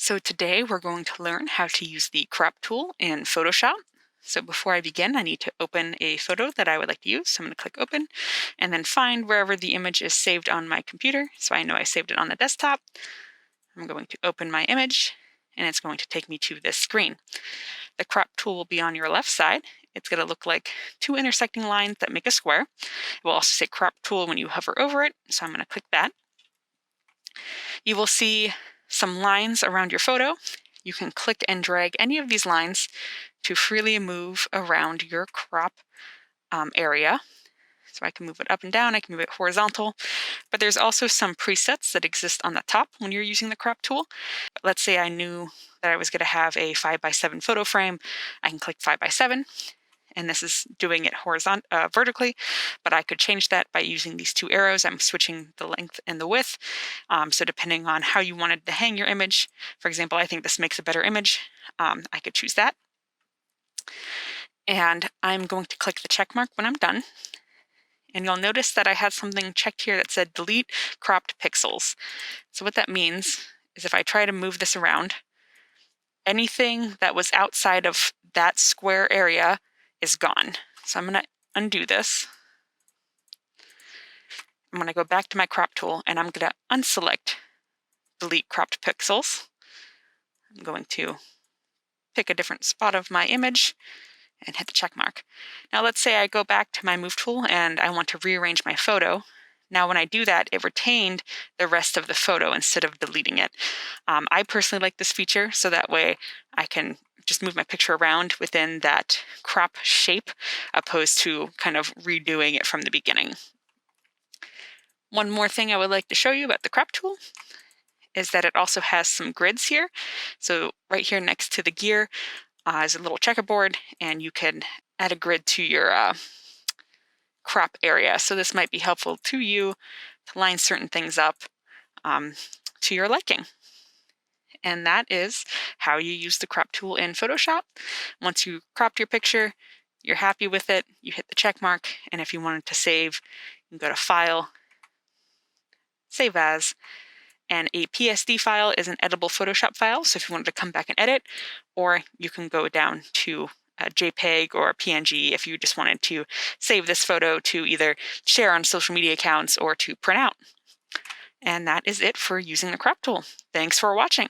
So today we're going to learn how to use the crop tool in Photoshop. So before I begin, I need to open a photo that I would like to use. So I'm going to click open and then find wherever the image is saved on my computer. So I know I saved it on the desktop. I'm going to open my image and it's going to take me to this screen. The crop tool will be on your left side. It's going to look like two intersecting lines that make a square. It will also say crop tool when you hover over it. So I'm going to click that. You will see some lines around your photo. You can click and drag any of these lines to freely move around your crop area. So I can move it up and down, I can move it horizontal, but there's also some presets that exist on the top when you're using the crop tool. Let's say I knew that I was going to have a 5x7 photo frame. I can click 5x7, and this is doing it vertically, but I could change that by using these two arrows. I'm switching the length and the width. So depending on how you wanted to hang your image, for example, I think this makes a better image. I could choose that. And I'm going to click the check mark when I'm done. And you'll notice that I had something checked here that said delete cropped pixels. So what that means is if I try to move this around, anything that was outside of that square area is gone. So I'm going to undo this. I'm going to go back to my crop tool and I'm going to unselect delete cropped pixels. I'm going to pick a different spot of my image and hit the check mark. Now let's say I go back to my move tool and I want to rearrange my photo. Now when I do that, it retained the rest of the photo instead of deleting it. I personally like this feature, so that way I can just move my picture around within that crop shape, opposed to kind of redoing it from the beginning. One more thing I would like to show you about the crop tool is that it also has some grids here. So right here next to the gear is a little checkerboard, and you can add a grid to your crop area. So this might be helpful to you to line certain things up to your liking. And that is how you use the crop tool in Photoshop. Once you cropped your picture, you're happy with it, you hit the check mark, and if you wanted to save, you can go to File, Save As, and a PSD file is an editable Photoshop file, so if you wanted to come back and edit, or you can go down to a JPEG or a PNG if you just wanted to save this photo to either share on social media accounts or to print out. And that is it for using the crop tool. Thanks for watching.